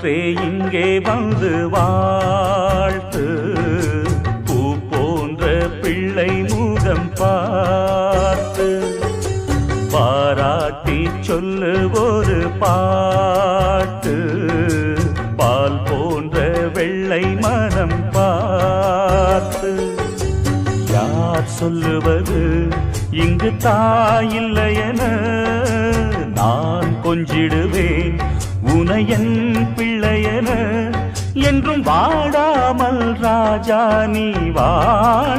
காற்றே இங்கே வந்து வாழ்த்து, பூ போன்ற பிள்ளை முகம் பார்த்து பாராட்டி சொல்லு ஒரு பாட்டு, பால் போன்ற வெள்ளை மனம் பார்த்து. யார் சொல்லுவது இங்கு தாயில்லையென, நான் கொஞ்சிடுவேன் உனையன் பிள்ளையென. என்றும் வாடாமல் ராஜா நீ வாழ்க.